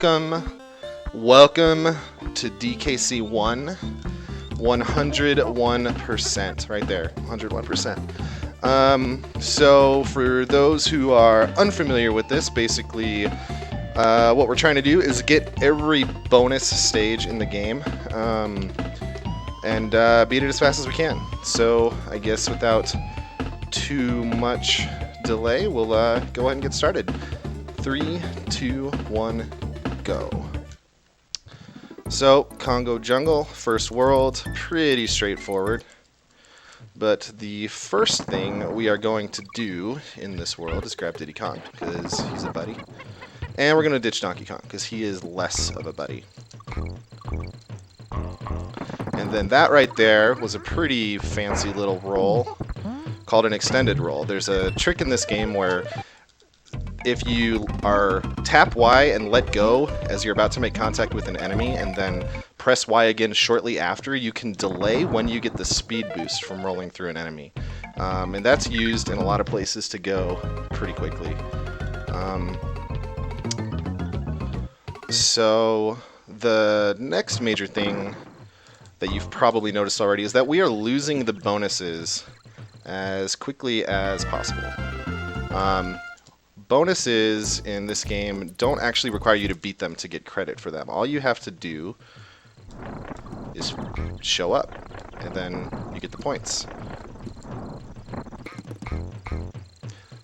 Welcome to DKC1, 101%, right there, 101%. So for those who are unfamiliar with this, basically what we're trying to do is get every bonus stage in the game and beat it as fast as we can. So I guess without too much delay, we'll go ahead and get started. 3, 2, 1, go. So, Congo jungle, first world, pretty straightforward. But the first thing we are going to do in this world is grab Diddy Kong, because he's a buddy. And we're going to ditch Donkey Kong, because he is less of a buddy. And then that right there was a pretty fancy little roll called an extended roll. There's a trick in this game where if you are tap Y and let go as you're about to make contact with an enemy and then press Y again shortly after, you can delay when you get the speed boost from rolling through an enemy. And that's used in a lot of places to go pretty quickly. So the next major thing that you've probably noticed already is that we are losing the bonuses as quickly as possible. Bonuses in this game don't actually require you to beat them to get credit for them. All you have to do is show up, and then you get the points.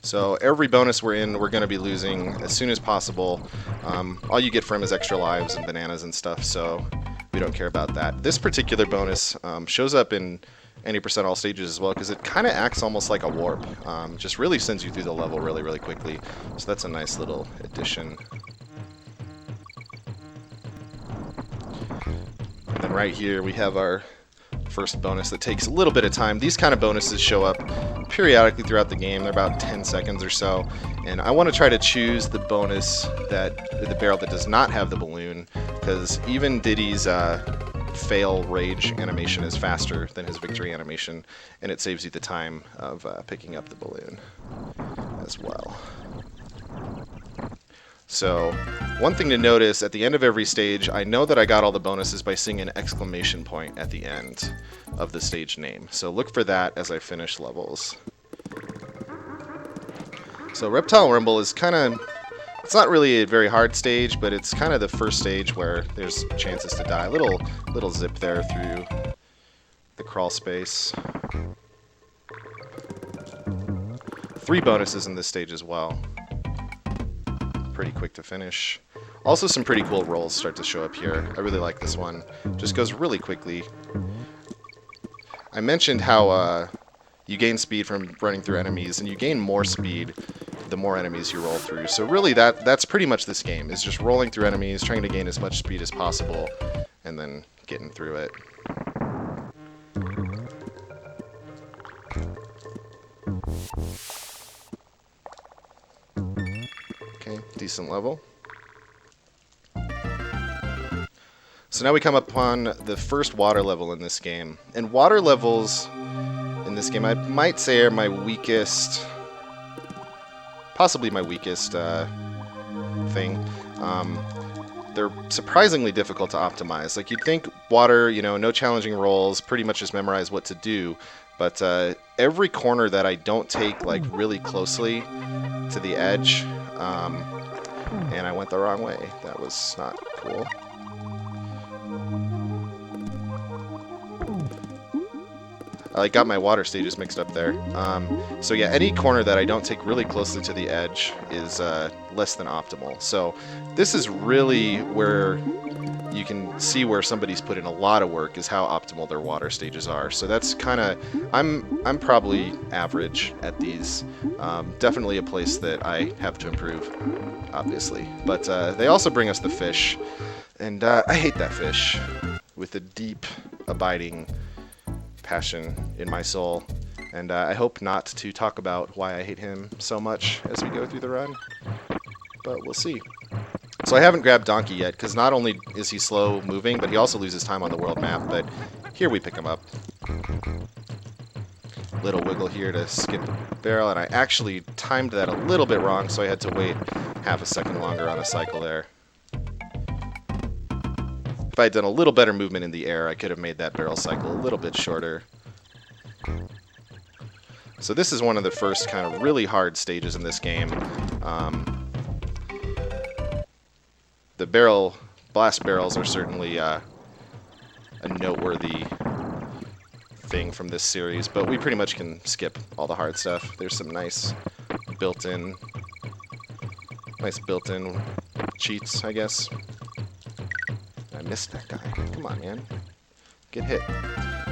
So every bonus we're in, we're going to be losing as soon as possible. All you get from is extra lives and bananas and stuff, so we don't care about that. This particular bonus shows up in any percent all stages as well, because it kind of acts almost like a warp. Just really sends you through the level really quickly. So that's a nice little addition. And then right here we have our first bonus that takes a little bit of time. These kind of bonuses show up periodically throughout the game. They're about 10 seconds or so. And I want to try to choose the bonus the barrel that does not have the balloon, because even Diddy's fail rage animation is faster than his victory animation, and it saves you the time of picking up the balloon as well. So one thing to notice, at the end of every stage, I know that I got all the bonuses by seeing an exclamation point at the end of the stage name. So look for that as I finish levels. So Reptile Rumble is kind of, it's not really a very hard stage, but it's kind of the first stage where there's chances to die. Little zip there through the crawl space. 3 bonuses in this stage as well. Pretty quick to finish. Also some pretty cool rolls start to show up here. I really like this one. Just goes really quickly. I mentioned how you gain speed from running through enemies, and you gain more speed the more enemies you roll through. So really that's pretty much this game, is just rolling through enemies, trying to gain as much speed as possible, and then getting through it. Okay, decent level. So now we come upon the first water level in this game. And water levels in this game, I might say, are my weakest, possibly my weakest thing. They're surprisingly difficult to optimize. Like, you'd think water, no challenging rolls, pretty much just memorize what to do. But every corner that I don't take like really closely to the edge, and I went the wrong way. That was not cool. I got my water stages mixed up there. So yeah, any corner that I don't take really closely to the edge is less than optimal. So this is really where you can see where somebody's put in a lot of work, is how optimal their water stages are. So that's kind of, I'm probably average at these. Definitely a place that I have to improve, obviously. But they also bring us the fish, and I hate that fish with a deep, abiding passion in my soul, and I hope not to talk about why I hate him so much as we go through the run, but we'll see. So I haven't grabbed Donkey yet, because not only is he slow moving, but he also loses time on the world map, but here we pick him up. Little wiggle here to skip the barrel, and I actually timed that a little bit wrong, so I had to wait half a second longer on a cycle there. If I had done a little better movement in the air, I could have made that barrel cycle a little bit shorter. So this is one of the first kind of really hard stages in this game. The blast barrels are certainly a noteworthy thing from this series, but we pretty much can skip all the hard stuff. There's some nice built-in cheats, I guess. I missed that guy. Come on, man. Get hit.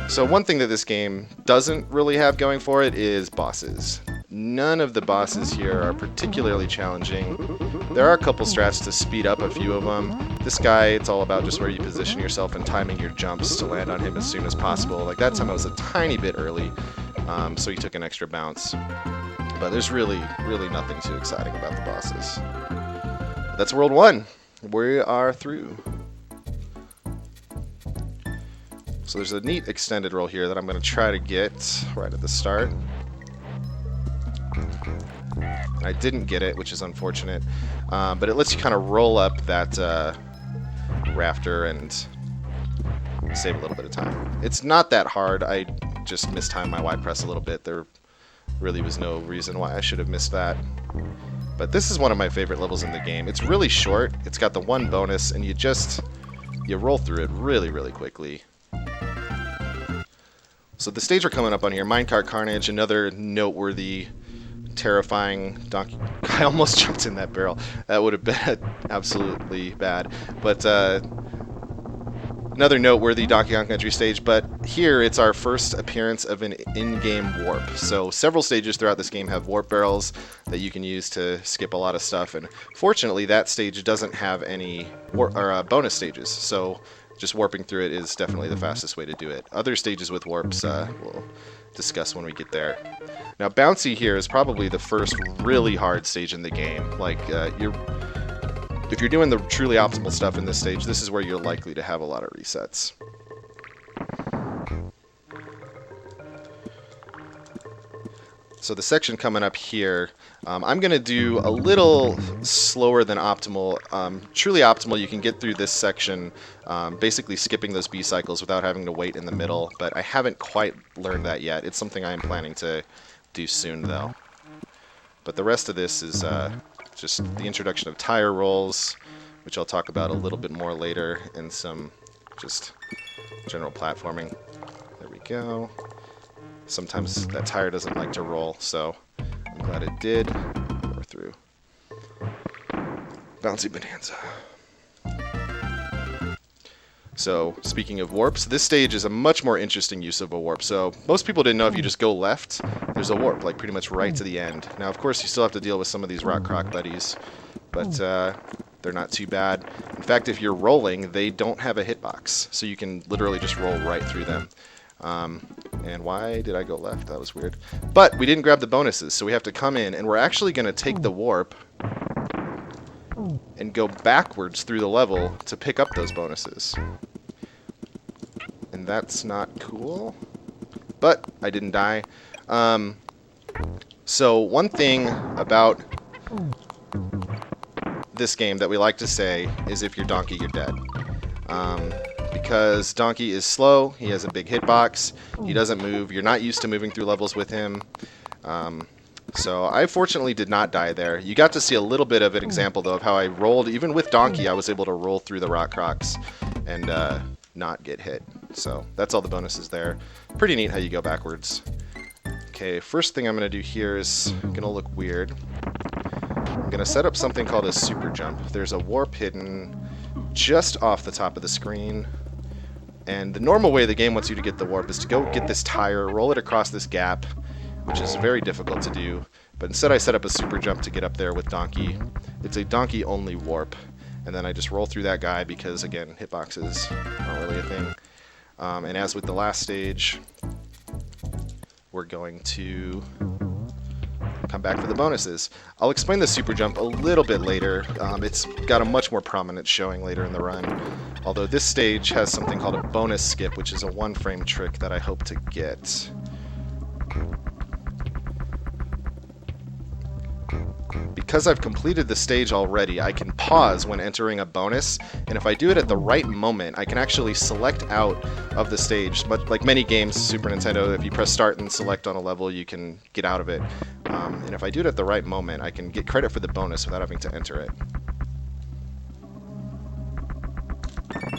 So one thing that this game doesn't really have going for it is bosses. None of the bosses here are particularly challenging. There are a couple strats to speed up a few of them. This guy, it's all about just where you position yourself and timing your jumps to land on him as soon as possible. Like that time I was a tiny bit early, so he took an extra bounce. But there's really nothing too exciting about the bosses. That's World 1. We are through. So there's a neat extended roll here that I'm going to try to get right at the start. I didn't get it, which is unfortunate. But it lets you kind of roll up that rafter and save a little bit of time. It's not that hard. I just mistimed my Y press a little bit. There really was no reason why I should have missed that. But this is one of my favorite levels in the game. It's really short. It's got the one bonus, and you roll through it really quickly. So the stage we're coming up on here, Minecart Carnage, another noteworthy, terrifying donkey. I almost jumped in that barrel. That would have been absolutely bad. But another noteworthy Donkey Kong Country stage, but here it's our first appearance of an in-game warp. So several stages throughout this game have warp barrels that you can use to skip a lot of stuff, and fortunately that stage doesn't have any bonus stages, so just warping through it is definitely the fastest way to do it. Other stages with warps we'll discuss when we get there. Now Bouncy here is probably the first really hard stage in the game. Like if you're doing the truly optimal stuff in this stage, this is where you're likely to have a lot of resets. So the section coming up here, I'm going to do a little slower than optimal. Truly optimal, you can get through this section basically skipping those B cycles without having to wait in the middle, but I haven't quite learned that yet. It's something I'm planning to do soon, though. But the rest of this is just the introduction of tire rolls, which I'll talk about a little bit more later, and some just general platforming. There we go. Sometimes that tire doesn't like to roll, so I'm glad it did. We're through. Bouncy Bonanza. So, speaking of warps, this stage is a much more interesting use of a warp. So, most people didn't know if you just go left, there's a warp, like pretty much right to the end. Now, of course, you still have to deal with some of these rock croc buddies, but they're not too bad. In fact, if you're rolling, they don't have a hitbox, so you can literally just roll right through them. And why did I go left? That was weird. But we didn't grab the bonuses, so we have to come in, and we're actually going to take the warp and go backwards through the level to pick up those bonuses. And that's not cool. But I didn't die. So one thing about this game that we like to say is if you're Donkey, you're dead. Because Donkey is slow, he has a big hitbox, he doesn't move, you're not used to moving through levels with him. So I fortunately did not die there. You got to see a little bit of an example, though, of how I rolled. Even with Donkey, I was able to roll through the rock crocs and not get hit. So that's all the bonuses there. Pretty neat how you go backwards. Okay, first thing I'm going to do here is going to look weird. I'm going to set up something called a super jump. There's a warp hidden just off the top of the screen. And the normal way the game wants you to get the warp is to go get this tire, roll it across this gap, which is very difficult to do. But instead I set up a super jump to get up there with Donkey. It's a Donkey only warp. And then I just roll through that guy because, again, hitboxes aren't really a thing. And as with the last stage, we're going to come back for the bonuses. I'll explain the super jump a little bit later. It's got a much more prominent showing later in the run. Although this stage has something called a bonus skip, which is a one-frame trick that I hope to get. because I've completed the stage already, I can pause when entering a bonus, and if I do it at the right moment, I can actually select out of the stage. But like many games, Super Nintendo, if you press start and select on a level, you can get out of it. And if I do it at the right moment, I can get credit for the bonus without having to enter it.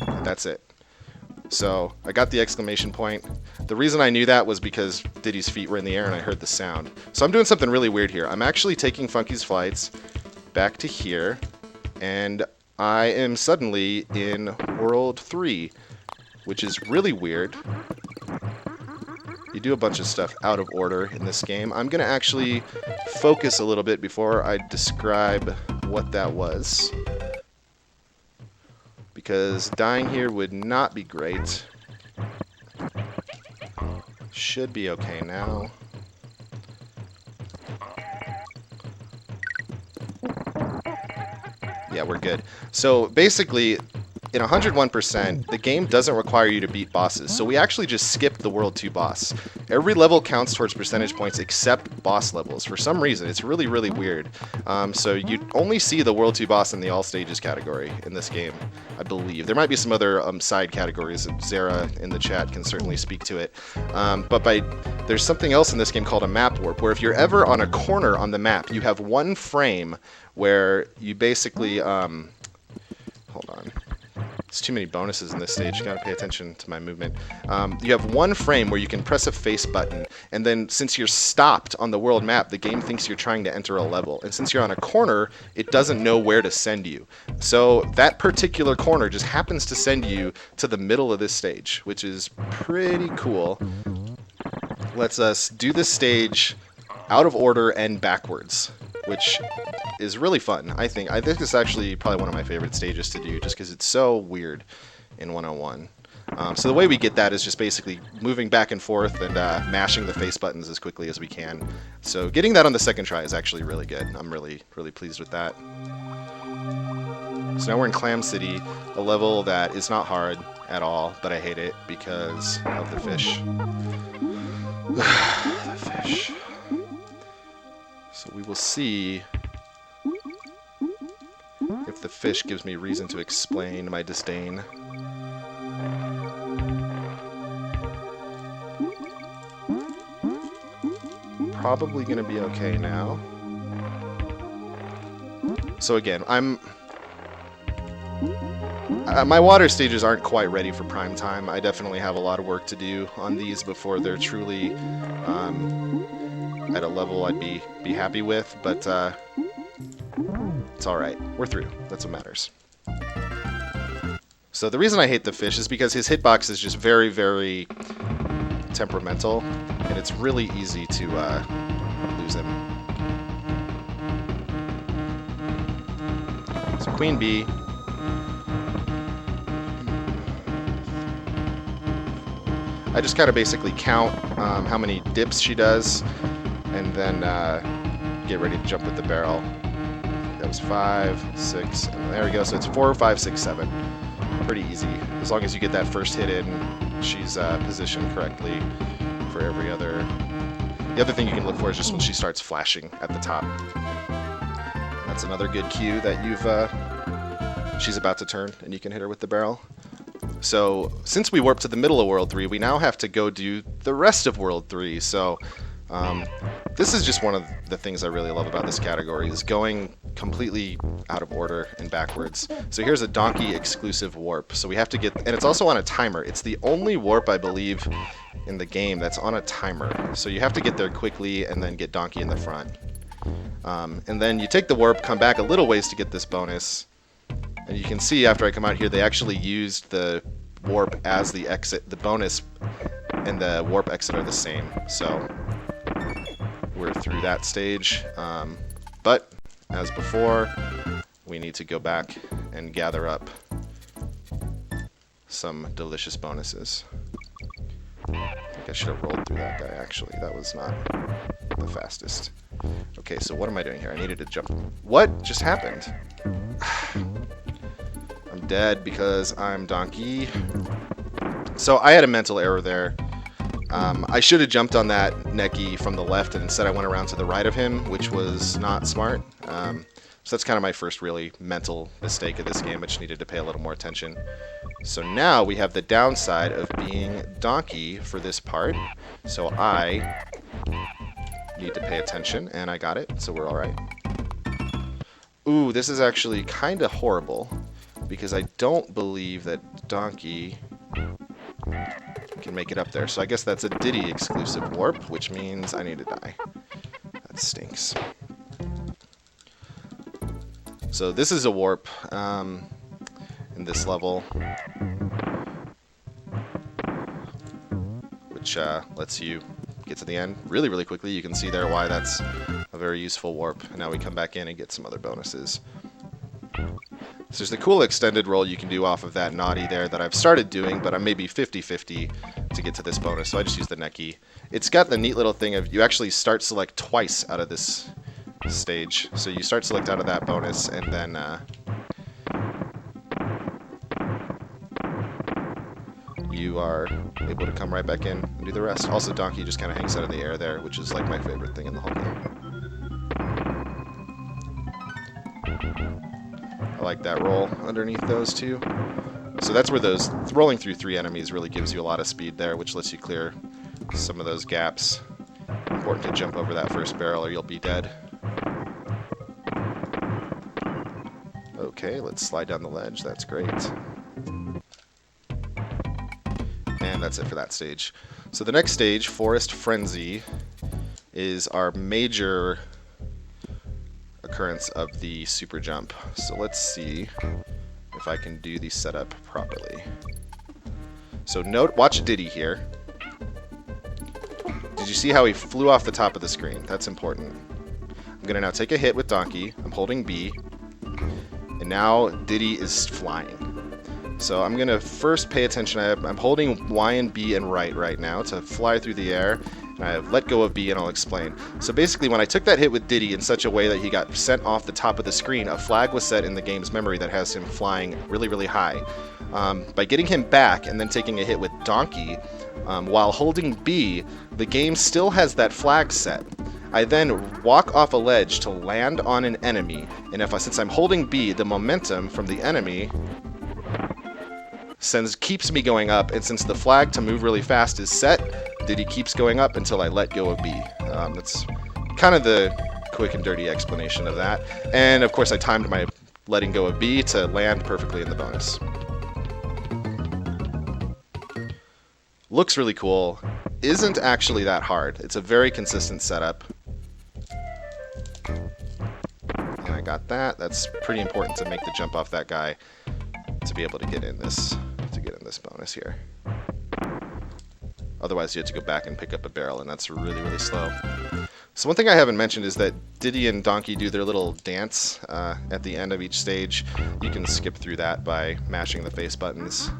And that's it. So I got the exclamation point. The reason I knew that was because Diddy's feet were in the air and I heard the sound. So I'm doing something really weird here. I'm actually taking Funky's flights back to here, and I am suddenly in World 3, which is really weird. You do a bunch of stuff out of order in this game. I'm going to actually focus a little bit before I describe what that was, because dying here would not be great. Should be okay now. Yeah, we're good. So basically, in 101%, the game doesn't require you to beat bosses, so we actually just skipped the World 2 boss. Every level counts towards percentage points except boss levels. For some reason, it's really, really weird. So you only see the World 2 boss in the All Stages category in this game, I believe. There might be some other side categories. Zara in the chat can certainly speak to it. There's something else in this game called a map warp, where if you're ever on a corner on the map, you have one frame where you basically... hold on. There's too many bonuses in this stage. Gotta pay attention to my movement. You have one frame where you can press a face button, and then since you're stopped on the world map, the game thinks you're trying to enter a level. And since you're on a corner, it doesn't know where to send you. So that particular corner just happens to send you to the middle of this stage, which is pretty cool. Lets us do this stage out of order and backwards, which is really fun, I think. I think it's actually probably one of my favorite stages to do, just because it's so weird in 101. So the way we get that is just basically moving back and forth and mashing the face buttons as quickly as we can. So getting that on the second try is actually really good. I'm really, really pleased with that. So now we're in Clam City, a level that is not hard at all, but I hate it because of the fish. The fish. So we will see if the fish gives me reason to explain my disdain. Probably going to be okay now. So again, my water stages aren't quite ready for prime time. I definitely have a lot of work to do on these before they're truly at a level I'd be happy with, but it's alright. We're through. That's what matters. So the reason I hate the fish is because his hitbox is just very, very temperamental, and it's really easy to lose him. So Queen Bee. I just kind of basically count how many dips she does, and then get ready to jump with the barrel. That was 5, 6, and there we go. So it's 4, 5, 6, 7. Pretty easy. As long as you get that first hit in, she's positioned correctly for every other. The other thing you can look for is just when she starts flashing at the top. That's another good cue that she's about to turn, and you can hit her with the barrel. So since we warped to the middle of World 3, we now have to go do the rest of World 3. So this is just one of the things I really love about this category, is going completely out of order and backwards. So here's a donkey exclusive warp. So we have to get, and it's also on a timer. It's the only warp, I believe, in the game that's on a timer. So you have to get there quickly and then get donkey in the front. And then you take the warp, come back a little ways to get this bonus. And you can see after I come out here, they actually used the warp as the exit. The bonus and the warp exit are the same. So we're through that stage. But as before, we need to go back and gather up some delicious bonuses. I think I should have rolled through that guy, actually. That was not the fastest. Okay, so what am I doing here? I needed to jump. What just happened? I'm dead because I'm donkey. So I had a mental error there. I should have jumped on that Neki from the left, and instead I went around to the right of him, which was not smart. So that's kind of my first really mental mistake of this game. I just needed to pay a little more attention. So now we have the downside of being donkey for this part. So I need to pay attention, and I got it, so we're all right. Ooh, this is actually kind of horrible, because I don't believe that donkey can make it up there. So I guess that's a Diddy exclusive warp, which means I need to die. That stinks. So this is a warp in this level, which lets you get to the end really, really quickly. You can see there why that's a very useful warp. And now we come back in and get some other bonuses. So there's the cool extended roll you can do off of that naughty there that I've started doing, but I'm maybe 50-50 to get to this bonus, so I just use the neck key. It's got the neat little thing of you actually start select twice out of this stage. So you start select out of that bonus, and then you are able to come right back in and do the rest. Also, donkey just kind of hangs out in the air there, which is like my favorite thing in the whole game. I like that roll underneath those two. So that's where those rolling through 3 enemies really gives you a lot of speed there, which lets you clear some of those gaps. Important to jump over that first barrel or you'll be dead. Okay, let's slide down the ledge. That's great. And that's it for that stage. So the next stage, Forest Frenzy, is our major occurrence of the super jump. So let's see if I can do the setup properly. So watch Diddy here. Did you see how he flew off the top of the screen? That's important. I'm going to now take a hit with donkey. I'm holding B. And now Diddy is flying. So I'm going to first pay attention. I'm holding Y and B and right now to fly through the air. And I have let go of B, and I'll explain. So basically, when I took that hit with Diddy in such a way that he got sent off the top of the screen, a flag was set in the game's memory that has him flying really, really high. By getting him back and then taking a hit with Donkey, while holding B, the game still has that flag set. I then walk off a ledge to land on an enemy, and since I'm holding B, the momentum from the enemy keeps me going up, and since the flag to move really fast is set, Diddy keeps going up until I let go of B. That's kind of the quick and dirty explanation of that. And of course I timed my letting go of B to land perfectly in the bonus. Looks really cool. Isn't actually that hard. It's a very consistent setup. And I got that. That's pretty important to make the jump off that guy to be able to get in this bonus here. Otherwise, you have to go back and pick up a barrel, and that's really, really slow. So one thing I haven't mentioned is that Diddy and Donkey do their little dance at the end of each stage. You can skip through that by mashing the face buttons.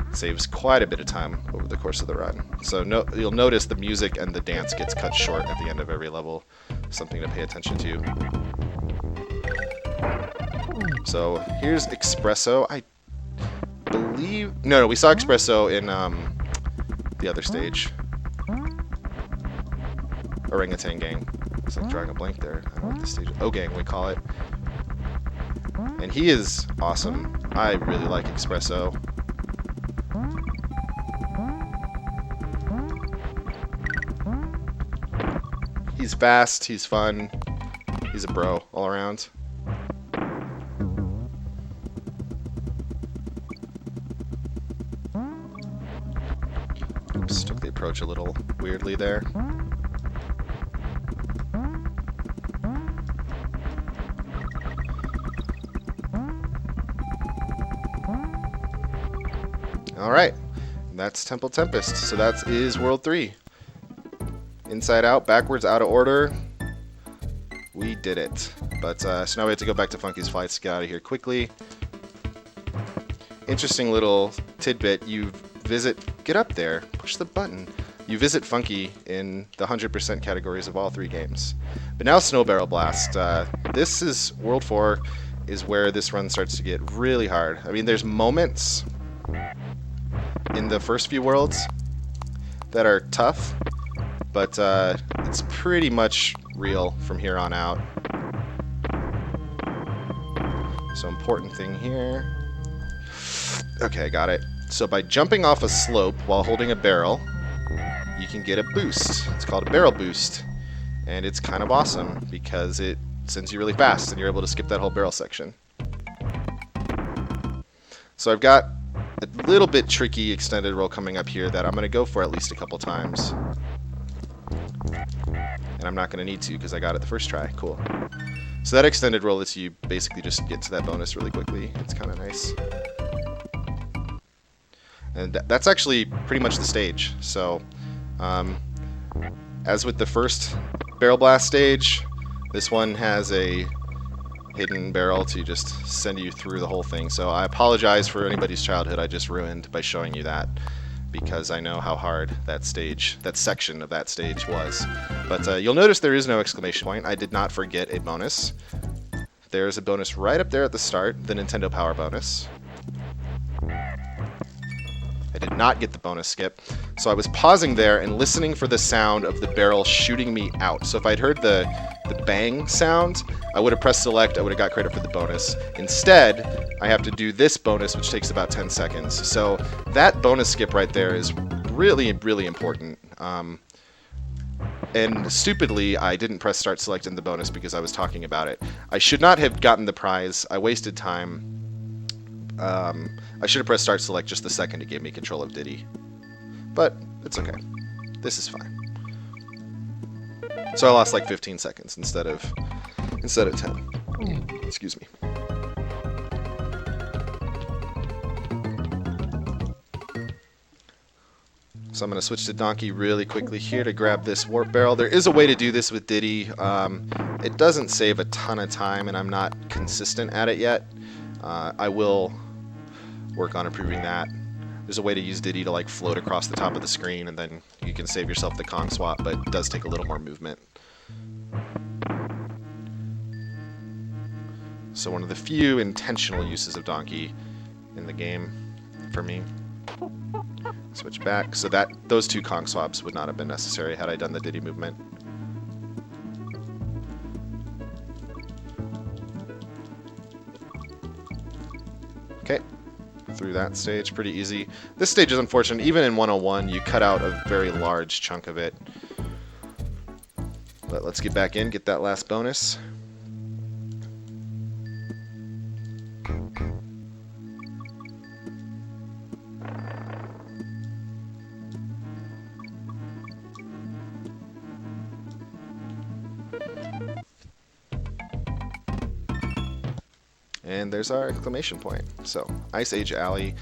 It saves quite a bit of time over the course of the run. So you'll notice the music and the dance gets cut short at the end of every level. Something to pay attention to. So here's Espresso. I believe... No, we saw Espresso in the other stage. Orangutan Gang. It's like drawing a blank there. I don't know what this stage is. O-Gang, we call it. And he is awesome. I really like Espresso. He's fast, he's fun, he's a bro all around. Oops, took the approach a little weirdly there. Alright, that's Temple Tempest. So that is World 3. Inside out, backwards, out of order. We did it. But so now we have to go back to Funky's Flights to get out of here quickly. Interesting little tidbit. Get up there, push the button. You visit Funky in the 100% categories of all 3 games. But now Snow Barrel Blast. This is World 4 is where this run starts to get really hard. I mean, there's moments in the first few worlds that are tough, but it's pretty much real from here on out. So important thing here. Okay, got it. So by jumping off a slope while holding a barrel, you can get a boost. It's called a barrel boost. And it's kind of awesome because it sends you really fast and you're able to skip that whole barrel section. So I've got a little bit tricky extended roll coming up here that I'm going to go for at least a couple times. And I'm not going to need to because I got it the first try. Cool. So that extended roll lets you basically just get to that bonus really quickly. It's kind of nice. And that's actually pretty much the stage. So, as with the first barrel blast stage, this one has a hidden barrel to just send you through the whole thing. So I apologize for anybody's childhood I just ruined by showing you that, because I know how hard that stage, that section of that stage was. But you'll notice there is no exclamation point. I did not forget a bonus. There's a bonus right up there at the start, the Nintendo Power bonus. I did not get the bonus skip. So I was pausing there and listening for the sound of the barrel shooting me out. So if I'd heard the bang sound, I would have pressed select, I would have got credit for the bonus. Instead, I have to do this bonus, which takes about 10 seconds. So that bonus skip right there is really, really important. And stupidly, I didn't press start select in the bonus because I was talking about it. I should not have gotten the prize. I wasted time. I should have pressed start select just the second it gave me control of Diddy. But it's okay. This is fine. So I lost like 15 seconds instead of 10. Excuse me. So I'm going to switch to Donkey really quickly here to grab this warp barrel. There is a way to do this with Diddy. It doesn't save a ton of time, and I'm not consistent at it yet. I will work on improving that. There's a way to use Diddy to like float across the top of the screen, and then you can save yourself the Kong swap, but it does take a little more movement. So one of the few intentional uses of Donkey in the game for me. Switch back, so that those two Kong swaps would not have been necessary had I done the Diddy movement. Okay, through that stage, pretty easy. This stage is unfortunate. Even in 101, you cut out a very large chunk of it. But let's get back in, get that last bonus. And there's our exclamation point. So, Ice Age Alley.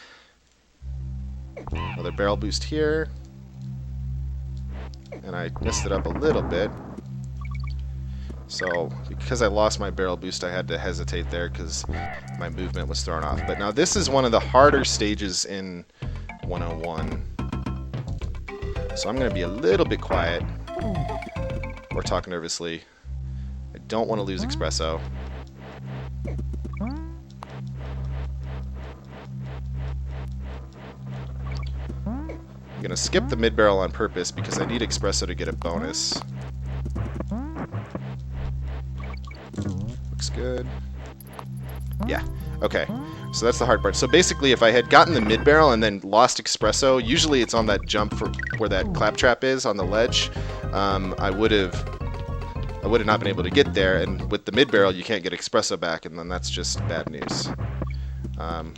Another barrel boost here. And I messed it up a little bit. So, because I lost my barrel boost, I had to hesitate there because my movement was thrown off. But now this is one of the harder stages in 101. So I'm going to be a little bit quiet or talk nervously. I don't want to lose Espresso. I'm going to skip the mid-barrel on purpose because I need Espresso to get a bonus. Looks good. Yeah, okay. So that's the hard part. So basically, if I had gotten the mid-barrel and then lost Espresso, usually it's on that jump for where that claptrap is on the ledge, I would have not been able to get there, and with the mid-barrel, you can't get Espresso back, and then that's just bad news.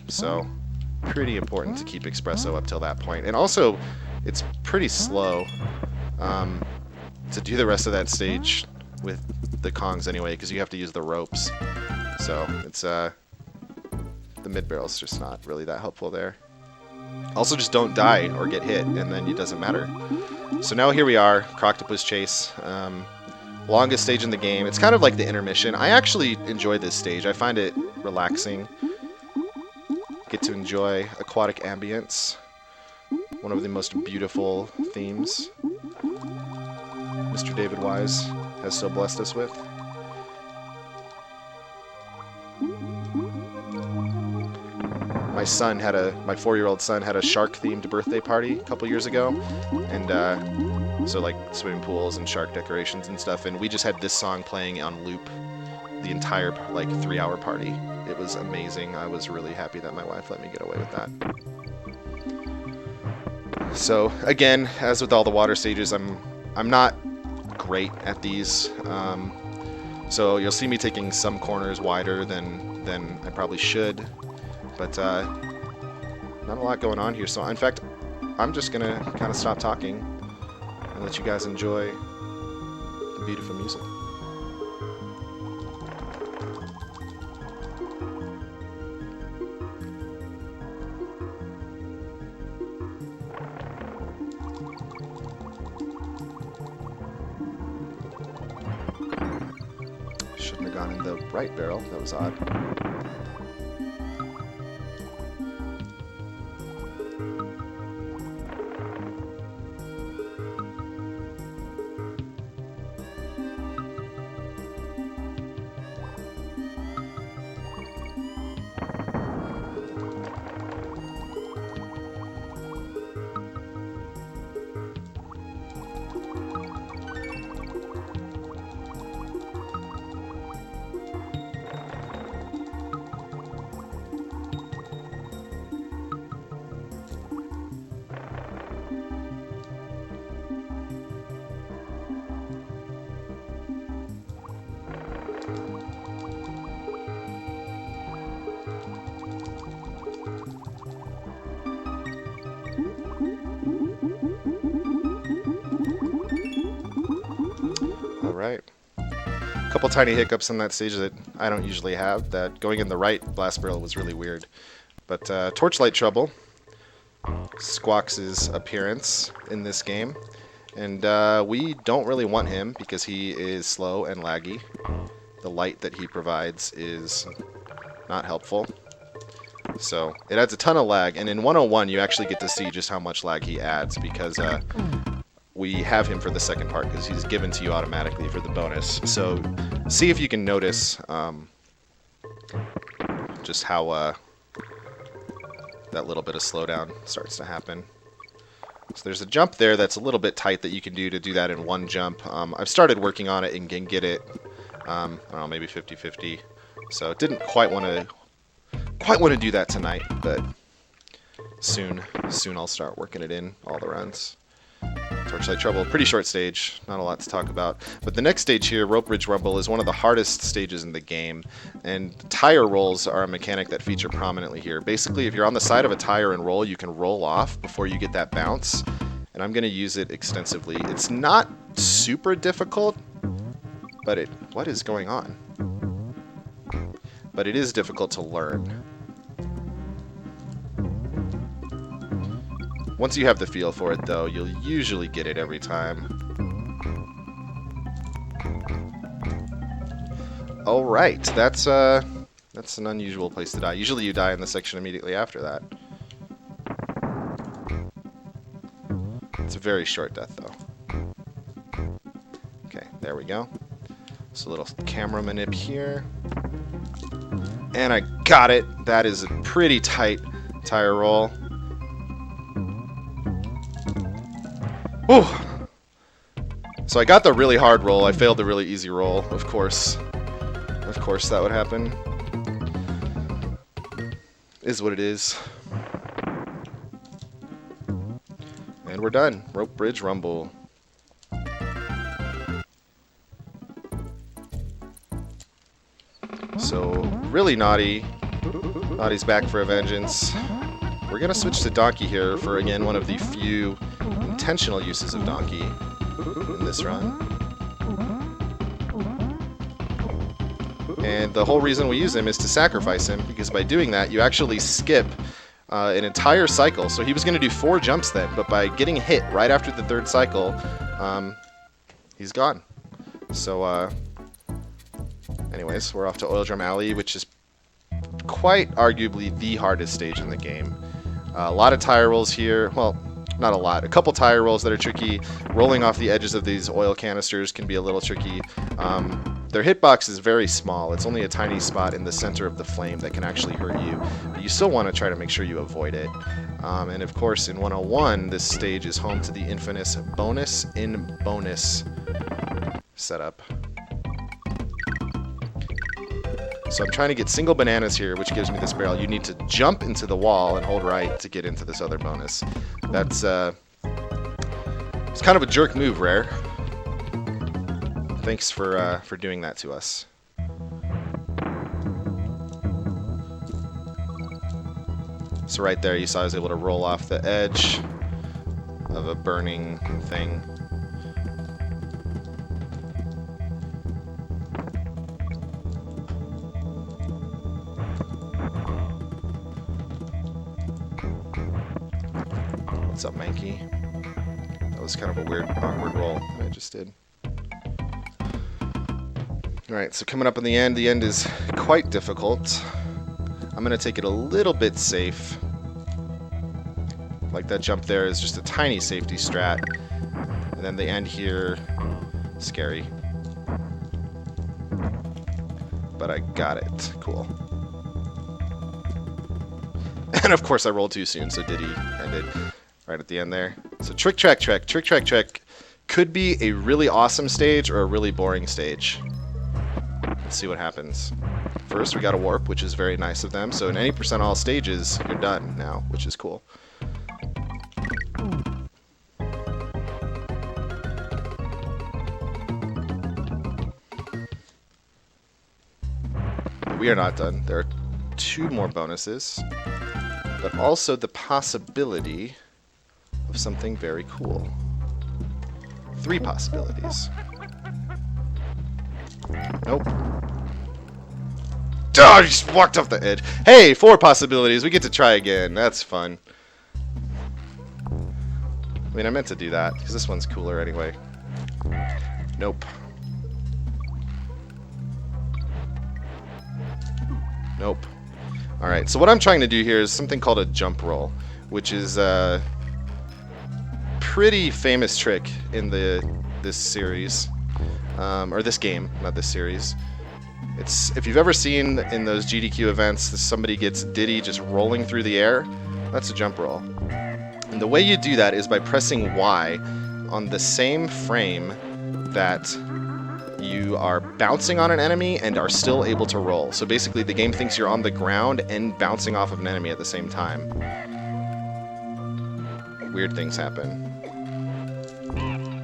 So pretty important to keep Espresso up till that point. And also, it's pretty slow to do the rest of that stage with the Kongs anyway, because you have to use the ropes. So it's the mid-barrel's just not really that helpful there. Also, just don't die or get hit, and then it doesn't matter. So now here we are, Croctopus Chase. Longest stage in the game. It's kind of like the intermission. I actually enjoy this stage. I find it relaxing. Get to enjoy aquatic ambience. One of the most beautiful themes Mr. David Wise has so blessed us with. My 4-year-old son had a shark-themed birthday party a couple years ago, and so like swimming pools and shark decorations and stuff, and we just had this song playing on loop the entire like 3-hour party. It was amazing. I was really happy that my wife let me get away with that. So again, as with all the water stages, I'm not great at these. So you'll see me taking some corners wider than I probably should, but not a lot going on here. So in fact, I'm just gonna kind of stop talking and let you guys enjoy the beautiful music. Shouldn't have gone in the right barrel. That was odd. Right. A couple tiny hiccups on that stage that I don't usually have. That going in the right blast barrel was really weird. But Torchlight Trouble, Squawks' appearance in this game. And we don't really want him because he is slow and laggy. The light that he provides is not helpful. So it adds a ton of lag. And in 101 you actually get to see just how much lag he adds because we have him for the second part because he's given to you automatically for the bonus. So see if you can notice just how that little bit of slowdown starts to happen. So there's a jump there that's a little bit tight that you can do to do that in one jump. I've started working on it and can get it, I don't know, maybe 50-50. So didn't quite want to do that tonight, but soon I'll start working it in all the runs. Torchlight Trouble, pretty short stage, not a lot to talk about. But the next stage here, Rope Bridge Rumble, is one of the hardest stages in the game. And tire rolls are a mechanic that feature prominently here. Basically, if you're on the side of a tire and roll, you can roll off before you get that bounce. And I'm going to use it extensively. It's not super difficult, but what is going on? But it is difficult to learn. Once you have the feel for it, though, you'll usually get it every time. All right, that's an unusual place to die. Usually you die in the section immediately after that. It's a very short death, though. Okay, there we go. So a little camera manip here. And I got it. That is a pretty tight tire roll. Whew. So I got the really hard roll. I failed the really easy roll, of course. Of course that would happen. Is what it is. And we're done. Rope Bridge Rumble. So, really naughty. Naughty's back for a vengeance. We're going to switch to Donkey here for, again, one of the few intentional uses of Donkey in this run. And the whole reason we use him is to sacrifice him, because by doing that, you actually skip an entire cycle. So he was going to do 4 jumps then, but by getting hit right after the 3rd cycle, he's gone. So, anyways, we're off to Oil Drum Alley, which is quite arguably the hardest stage in the game. A lot of tire rolls here. Well, not a lot. A couple tire rolls that are tricky. Rolling off the edges of these oil canisters can be a little tricky. Their hitbox is very small. It's only a tiny spot in the center of the flame that can actually hurt you. But you still want to try to make sure you avoid it. And of course, in 101, this stage is home to the infamous bonus in bonus setup. So I'm trying to get single bananas here, which gives me this barrel. You need to jump into the wall and hold right to get into this other bonus. That's it's kind of a jerk move, Rare. Thanks for doing that to us. So right there, you saw I was able to roll off the edge of a burning thing. What's up, Mankey? That was kind of a weird, awkward roll that I just did. Alright, so coming up on the end is quite difficult. I'm going to take it a little bit safe. Like that jump there is just a tiny safety strat. And then the end here, scary. But I got it. Cool. And of course I rolled too soon, so Diddy ended right at the end there. So Trick Track could be a really awesome stage or a really boring stage. Let's see what happens. First, we got a warp, which is very nice of them. So in any % all stages, you're done now, which is cool. But we are not done. There are 2 more bonuses, but also the possibility of something very cool. 3 possibilities. Nope. Oh, you just walked off the edge. Hey, 4 possibilities. We get to try again. That's fun. I mean, I meant to do that, because this one's cooler anyway. Nope. Nope. Alright, so what I'm trying to do here is something called a jump roll, which is a pretty famous trick in this series. Or this game, not this series. It's, if you've ever seen in those GDQ events, somebody gets Diddy just rolling through the air, that's a jump roll. And the way you do that is by pressing Y on the same frame that you are bouncing on an enemy and are still able to roll. So basically the game thinks you're on the ground and bouncing off of an enemy at the same time. Weird things happen.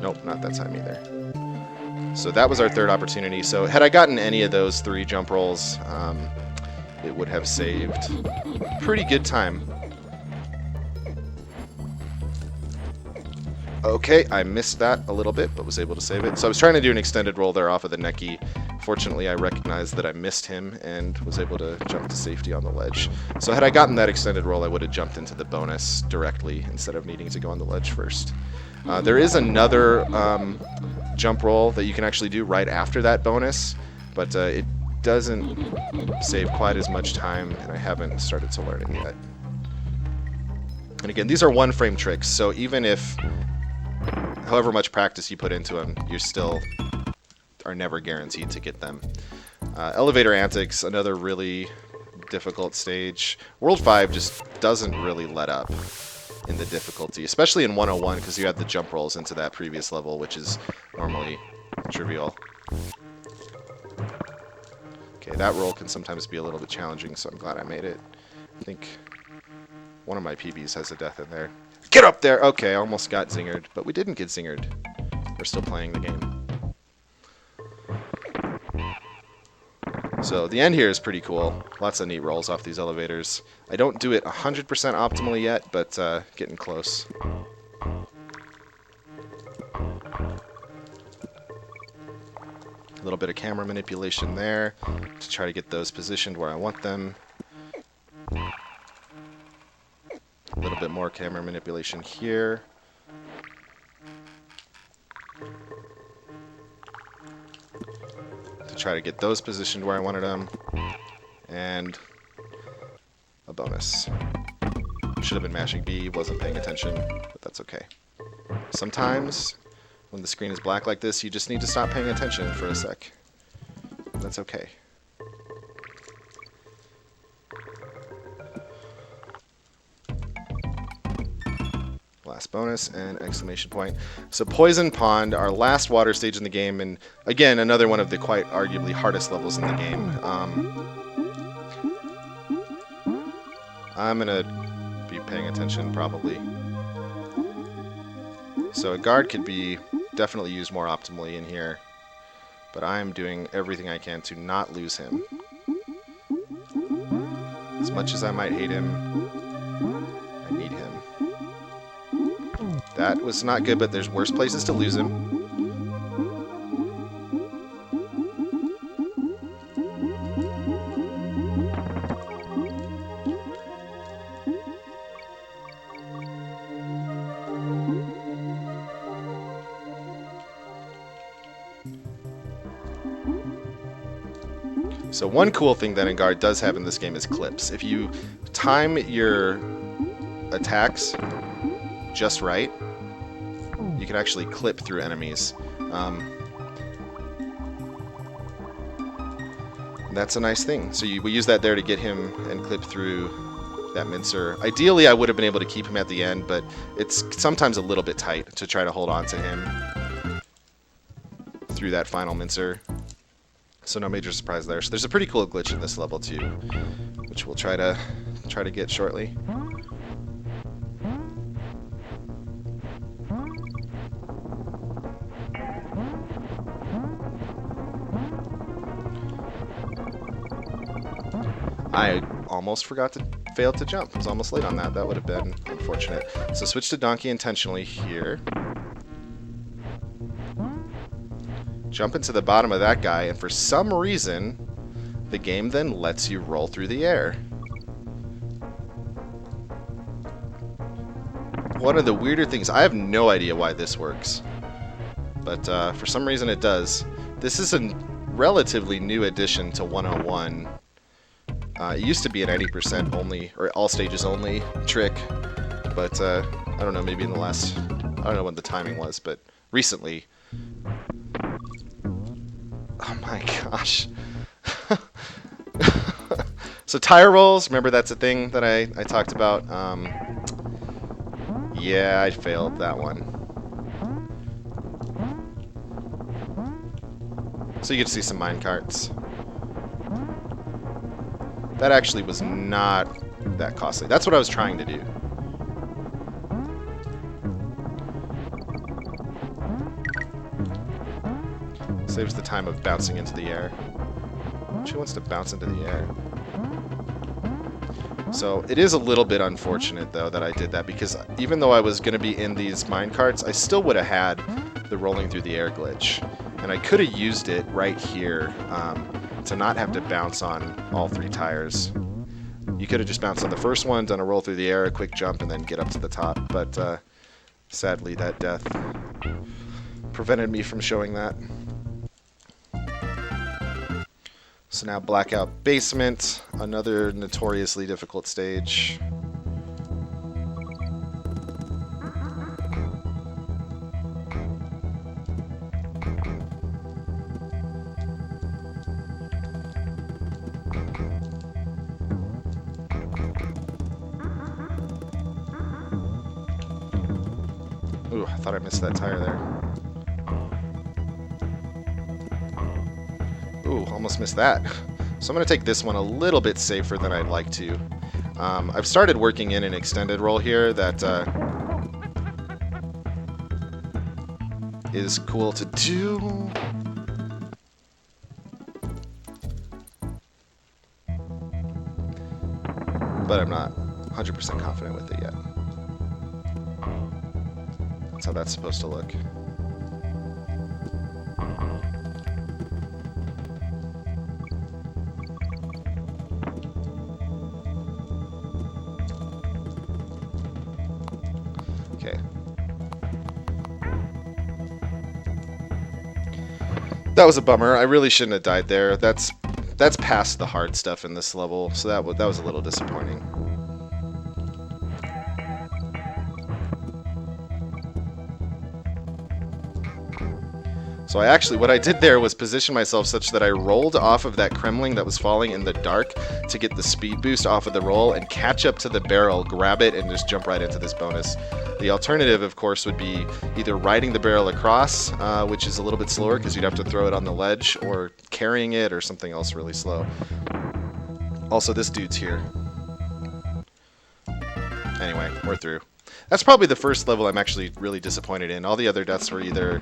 Nope, not that time either. So that was our 3rd opportunity. So had I gotten any of those 3 jump rolls, it would have saved pretty good time. Okay, I missed that a little bit, but was able to save it. So I was trying to do an extended roll there off of the Neki. Fortunately, I recognized that I missed him and was able to jump to safety on the ledge. So had I gotten that extended roll, I would have jumped into the bonus directly instead of needing to go on the ledge first. There is another jump roll that you can actually do right after that bonus, but it doesn't save quite as much time, and I haven't started to learn it yet. And again, these are 1-frame tricks, so even if however much practice you put into them, you still are never guaranteed to get them. Elevator Antics, another really difficult stage. World 5 just doesn't really let up in the difficulty, especially in 101, because you had the jump rolls into that previous level, which is normally trivial. Okay, that roll can sometimes be a little bit challenging, so I'm glad I made it. I think one of my PBs has a death in there. Get up there! Okay, almost got zingered, but we didn't get zingered. We're still playing the game. So the end here is pretty cool. Lots of neat rolls off these elevators. I don't do it 100% optimally yet, but getting close. A little bit of camera manipulation there to try to get those positioned where I want them. A little bit more camera manipulation here. To try to get those positioned where I wanted them. And a bonus. Should have been mashing B, wasn't paying attention, but that's okay. Sometimes, when the screen is black like this, you just need to stop paying attention for a sec. That's okay. Last bonus and exclamation point. So Poison Pond, our last water stage in the game, and again, another one of the quite arguably hardest levels in the game. I'm going to be paying attention, probably. So a guard could be definitely used more optimally in here, but I'm doing everything I can to not lose him. As much as I might hate him, I need him. That was not good, but there's worse places to lose him. So one cool thing that Engard does have in this game is clips. If you time your attacks just right, you can actually clip through enemies. That's a nice thing. So we use that there to get him and clip through that mincer. Ideally, I would have been able to keep him at the end, but it's sometimes a little bit tight to try to hold on to him through that final mincer. So no major surprise there. So there's a pretty cool glitch in this level too, which we'll try to get shortly. I almost forgot to fail to jump. I was almost late on that. That would have been unfortunate. So switch to donkey intentionally here. Jump into the bottom of that guy, and for some reason, the game then lets you roll through the air. One of the weirder things, I have no idea why this works, but for some reason it does. This is a relatively new addition to 101. It used to be an 90% only, or all stages only trick, but I don't know, maybe in the last, I don't know when the timing was, but recently. Oh my gosh. So tire rolls, remember that's a thing that I talked about. Yeah, I failed that one. So you get to see some mine carts. That actually was not that costly. That's what I was trying to do. Saves the time of bouncing into the air. Who wants to bounce into the air? So it is a little bit unfortunate though that I did that, because even though I was going to be in these mine carts, I still would have had the rolling through the air glitch. And I could have used it right here to not have to bounce on all three tires. You could have just bounced on the first one, done a roll through the air, a quick jump, and then get up to the top. But sadly, that death prevented me from showing that. So now Blackout Basement, another notoriously difficult stage. Ooh, I thought I missed that tire there. Ooh, almost missed that. So I'm going to take this one a little bit safer than I'd like to. I've started working in an extended roll here that is cool to do. But I'm not 100% confident with it yet. That's how that's supposed to look. Okay. That was a bummer. I really shouldn't have died there. That's past the hard stuff in this level, so that was a little disappointing. So So what I did there was position myself such that I rolled off of that Kremling that was falling in the dark to get the speed boost off of the roll and catch up to the barrel, grab it, and just jump right into this bonus. The alternative, of course, would be either riding the barrel across, which is a little bit slower because you'd have to throw it on the ledge, or carrying it, or something else really slow. Also, this dude's here. Anyway, we're through. That's probably the first level I'm actually really disappointed in. All the other deaths were either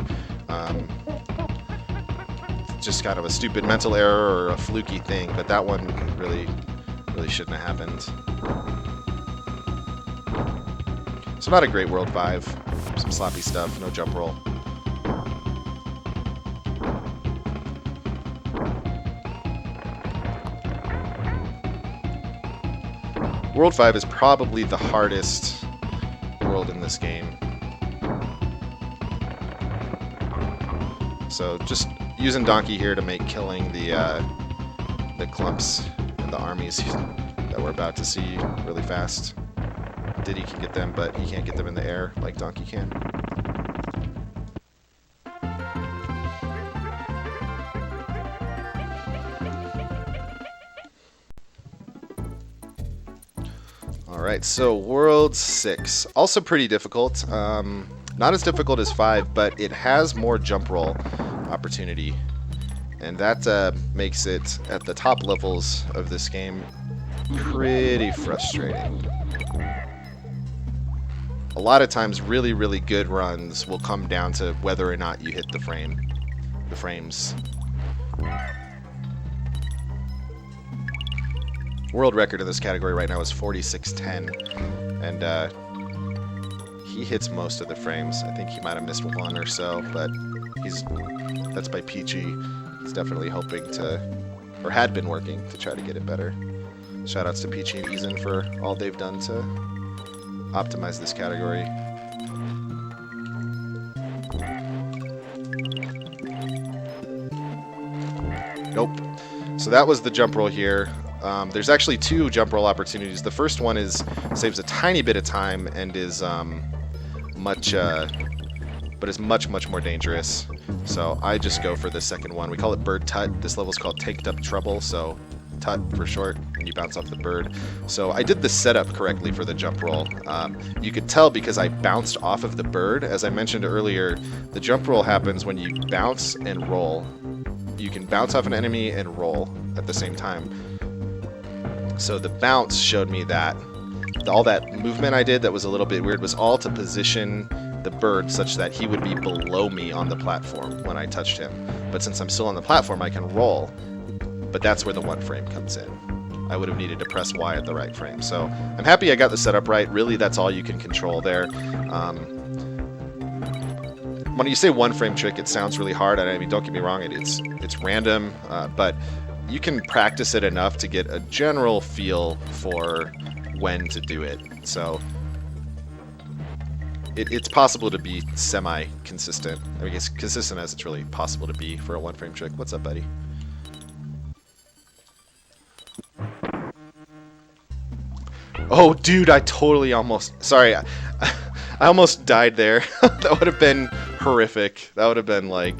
just kind of a stupid mental error or a fluky thing, but that one really shouldn't have happened. So not a great World 5. Some sloppy stuff, no jump roll. World 5 is probably the hardest world in this game. So just using Donkey here to make killing the clumps and the armies that we're about to see really fast. Diddy can get them, but he can't get them in the air like Donkey can. Alright, so World 6. Also pretty difficult. Not as difficult as 5, but it has more jump roll opportunity. And that makes it, at the top levels of this game, pretty frustrating. A lot of times, really good runs will come down to whether or not you hit the frames. World record in this category right now is 46:10, and he hits most of the frames. I think he might have missed one or so, but that's by Peachy. He's definitely hoping to, or had been working to try to get it better. Shoutouts to Peachy and Eason for all they've done to optimize this category. Nope. So that was the jump roll here. There's actually two jump roll opportunities. The first one saves a tiny bit of time and is much more dangerous. So I just go for the second one. We call it Bird Tut. This level's called Taked Up Trouble, so Tut for short, and you bounce off the bird. So I did the setup correctly for the jump roll. You could tell because I bounced off of the bird. As I mentioned earlier, the jump roll happens when you bounce and roll. You can bounce off an enemy and roll at the same time. So the bounce showed me that all that movement I did that was a little bit weird was all to position the bird such that he would be below me on the platform when I touched him. But since I'm still on the platform, I can roll. But that's where the one frame comes in. I would have needed to press Y at the right frame. So I'm happy I got the setup right. Really, that's all you can control there. When you say one frame trick, it sounds really hard. I mean, don't get me wrong, it's random, but you can practice it enough to get a general feel for when to do it. So it's possible to be semi-consistent. I mean, it's consistent as it's really possible to be for a one-frame trick. What's up, buddy? Oh, dude, I totally almost... Sorry, I almost died there. That would have been horrific. That would have been like...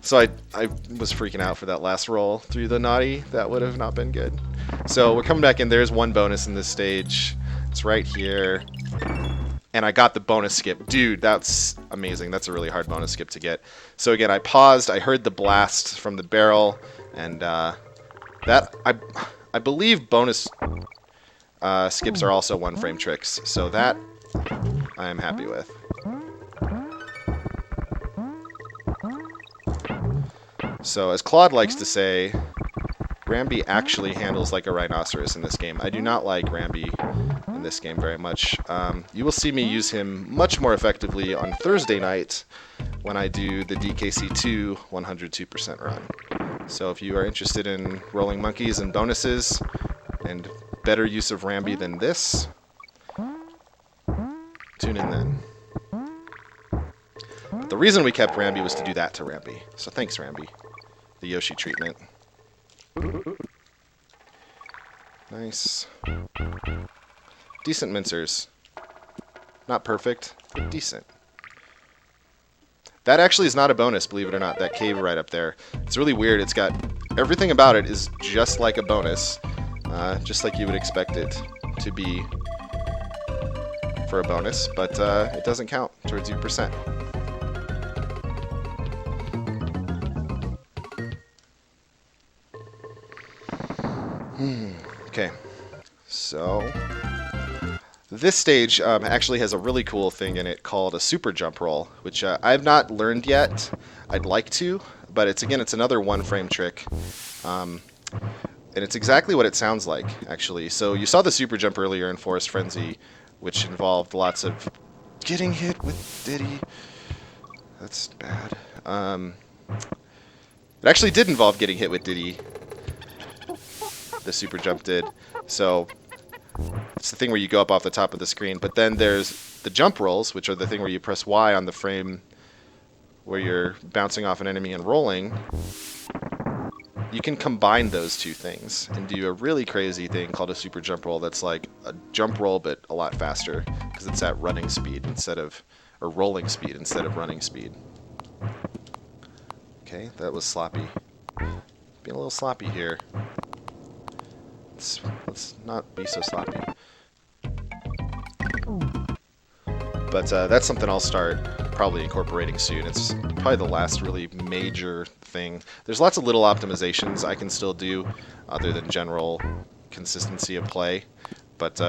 So I was freaking out for that last roll through the naughty. That would have not been good. So we're coming back in. There's one bonus in this stage. It's right here. And I got the bonus skip. Dude, that's amazing. That's a really hard bonus skip to get. So again, I paused. I heard the blast from the barrel. And that... I believe bonus skips are also one-frame tricks. So that I am happy with. So, as Claude likes to say, Rambi actually handles like a rhinoceros in this game. I do not like Rambi in this game very much. You will see me use him much more effectively on Thursday night when I do the DKC2 102% run. So if you are interested in rolling monkeys and bonuses and better use of Rambi than this, tune in then. But the reason we kept Rambi was to do that to Rambi. So thanks, Rambi. The Yoshi treatment. Nice. Decent mincers. Not perfect, but decent. That actually is not a bonus, believe it or not, that cave right up there. It's really weird. It's got... Everything about it is just like a bonus. Just like you would expect it to be for a bonus, but it doesn't count towards your percent. Okay, so this stage actually has a really cool thing in it called a super jump roll, which I've not learned yet. I'd like to, but it's another one frame trick. And it's exactly what it sounds like, actually. So you saw the super jump earlier in Forest Frenzy, which involved lots of getting hit with Diddy. That's bad. It actually did involve getting hit with Diddy. The super jump did. So it's the thing where you go up off the top of the screen. But then there's the jump rolls, which are the thing where you press Y on the frame where you're bouncing off an enemy and rolling. You can combine those two things and do a really crazy thing called a super jump roll that's like a jump roll but a lot faster because it's at running speed instead of, or rolling speed instead of running speed. Okay, that was sloppy. Being a little sloppy here. Let's not be so sloppy. But that's something I'll start probably incorporating soon. It's probably the last really major thing. There's lots of little optimizations I can still do other than general consistency of play. But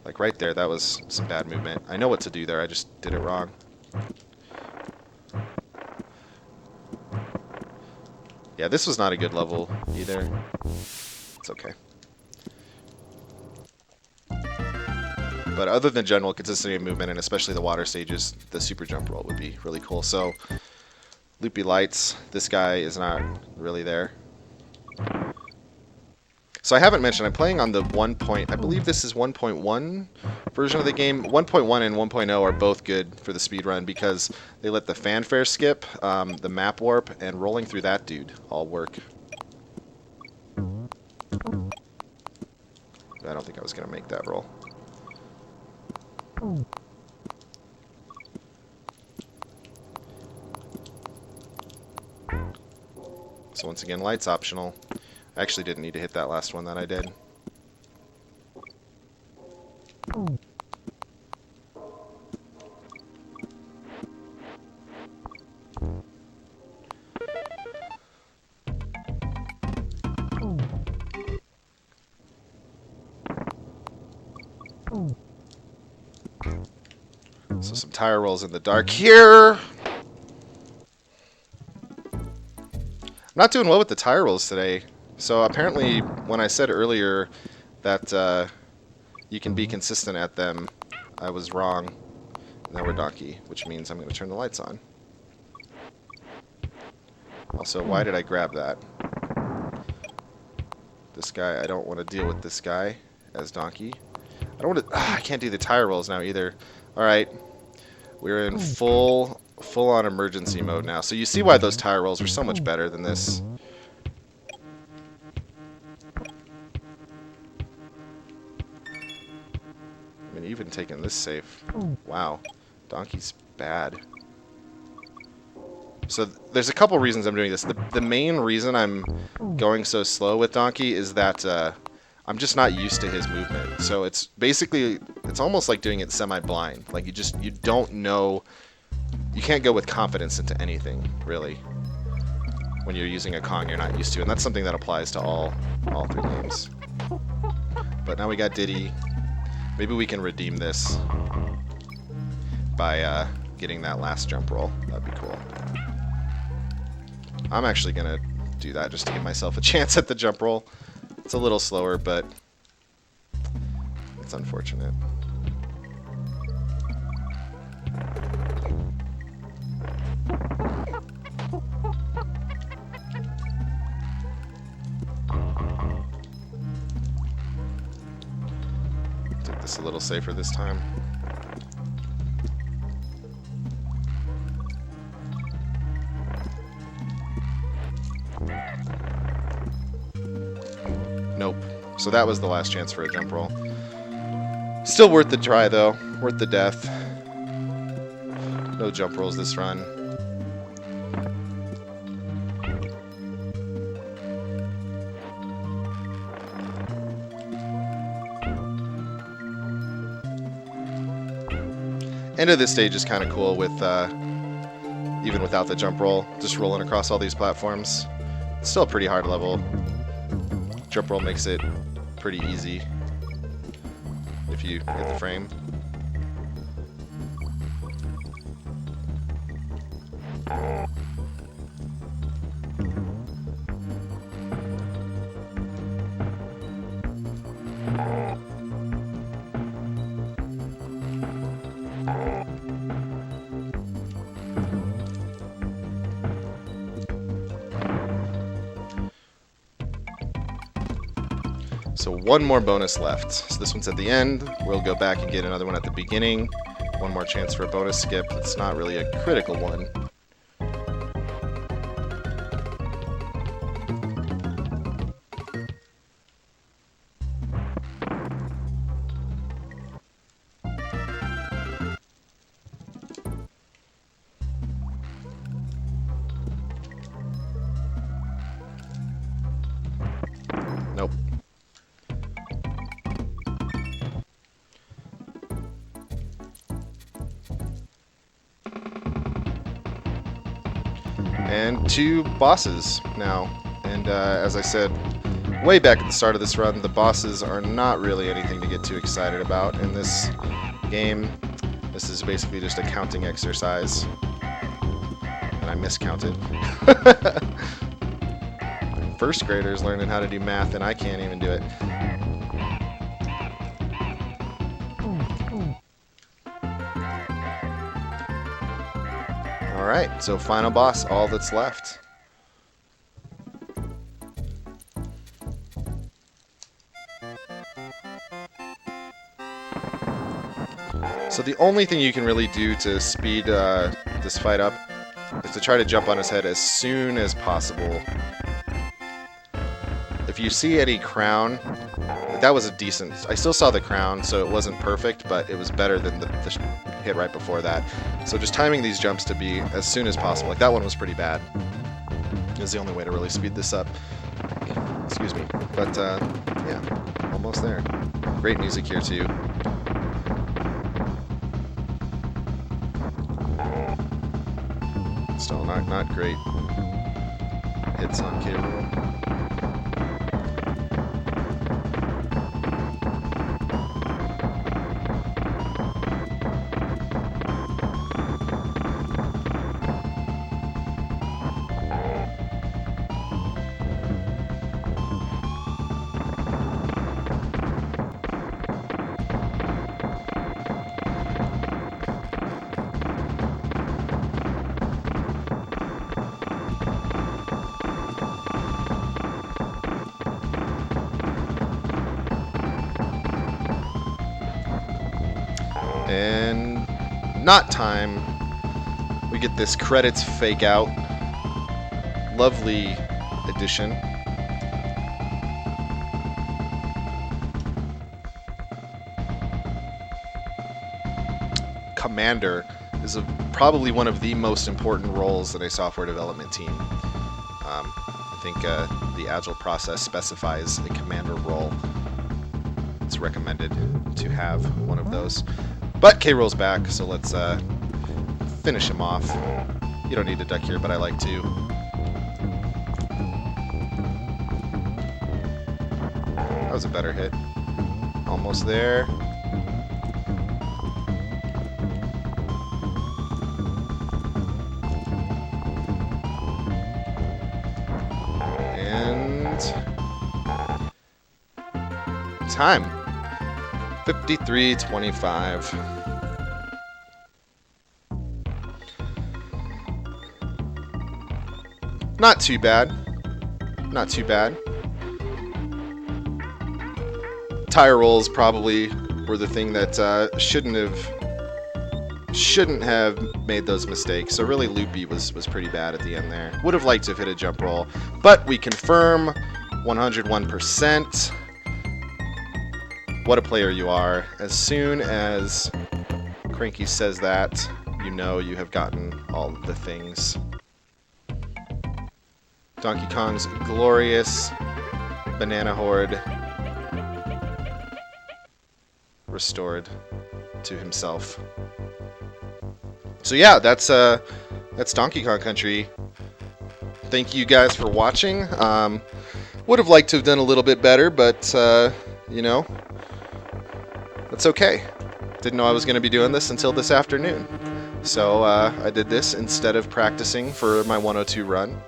like right there, that was some bad movement. I know what to do there, I just did it wrong. Yeah, this was not a good level either. It's okay. But other than general consistency of movement, and especially the water stages, the super jump roll would be really cool. So, loopy lights. This guy is not really there. So I haven't mentioned, I'm playing on the I believe this is 1.1 version of the game. 1.1 and 1.0 are both good for the speedrun because they let the fanfare skip, the map warp, and rolling through that dude all work. I don't think I was going to make that roll. So once again, light's optional. I actually didn't need to hit that last one that I did. So some tire rolls in the dark here. I'm not doing well with the tire rolls today. So apparently when I said earlier that you can be consistent at them, I was wrong. Now we're donkey, which means I'm going to turn the lights on. Also, why did I grab that? This guy, I don't want to deal with this guy as donkey. I don't want to... I can't do the tire rolls now either. Alright. We're in full-on emergency mode now. So you see why those tire rolls are so much better than this. I mean, even taking this safe. Wow. Donkey's bad. So there's a couple reasons I'm doing this. The main reason I'm going so slow with Donkey is that I'm just not used to his movement. So it's basically, it's almost like doing it semi-blind. Like you don't know, you can't go with confidence into anything, really, when you're using a Kong you're not used to. And that's something that applies to all three games. But now we got Diddy. Maybe we can redeem this by getting that last jump roll. That'd be cool. I'm actually going to do that just to give myself a chance at the jump roll. It's a little slower, but it's unfortunate. Take this a little safer this time. Nope. So that was the last chance for a jump roll. Still worth the try, though. Worth the death. No jump rolls this run. End of this stage is kind of cool with, even without the jump roll, just rolling across all these platforms. It's still a pretty hard level. Jump roll makes it pretty easy if you hit the frame. So one more bonus left. So this one's at the end. We'll go back and get another one at the beginning. One more chance for a bonus skip. It's not really a critical one. Nope. And 2 bosses now. And as I said way back at the start of this run, the bosses are not really anything to get too excited about in this game. This is basically just a counting exercise. And I miscounted. First graders learning how to do math, and I can't even do it. Alright, so final boss, all that's left. So the only thing you can really do to speed this fight up is to try to jump on his head as soon as possible. If you see any crown, that was a decent... I still saw the crown, so it wasn't perfect, but it was better than the hit right before that. So just timing these jumps to be as soon as possible. Like, that one was pretty bad. It was the only way to really speed this up. Excuse me. But, yeah, almost there. Great music here, too. Still not great hits on cable. And not time. We get this credits fake out. Lovely addition. Commander is probably one of the most important roles in a software development team. I think the Agile process specifies a commander role. It's recommended to have one of those. But K-Roll's back, so let's finish him off. You don't need to duck here, but I like to. That was a better hit. Almost there. And time. 53:25. Not too bad. Not too bad. Tire rolls probably were the thing that shouldn't have made those mistakes. So really, Loopy was pretty bad at the end there. Would have liked to have hit a jump roll, but we confirm 101%. What a player you are. As soon as Cranky says that, you know you have gotten all of the things. Donkey Kong's glorious banana horde restored to himself. So yeah, that's Donkey Kong Country. Thank you guys for watching. Would have liked to have done a little bit better, but you know, that's okay. Didn't know I was going to be doing this until this afternoon. So I did this instead of practicing for my 102 run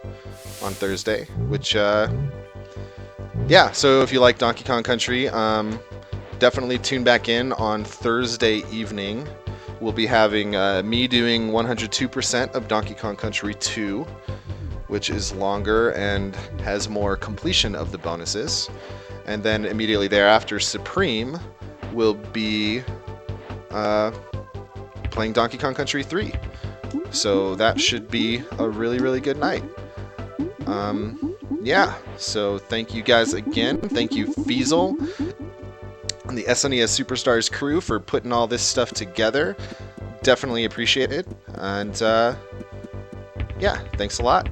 on Thursday, which, yeah, so if you like Donkey Kong Country, definitely tune back in on Thursday evening. We'll be having me doing 102% of Donkey Kong Country 2, which is longer and has more completion of the bonuses. And then immediately thereafter, Supreme will be playing Donkey Kong Country 3. So that should be a really, really good night. Yeah, so thank you guys again. Thank you, Feasel, and the SNES Superstars crew for putting all this stuff together. Definitely appreciate it. And yeah, thanks a lot.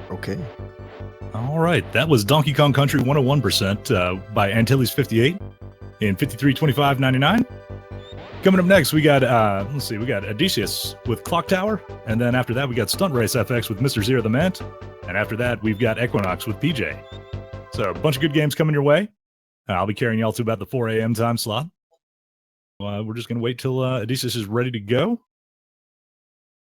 Okay. All right. That was Donkey Kong Country 101% by Antilles58 in 53:25.99. Coming up next, we got, let's see, we got Odysseus with Clock Tower. And then after that, we got Stunt Race FX with Mr. Zero the Mant. And after that, we've got Equinox with PJ. So a bunch of good games coming your way. I'll be carrying y'all to about the 4 a.m. time slot. We're just going to wait till Odysseus is ready to go.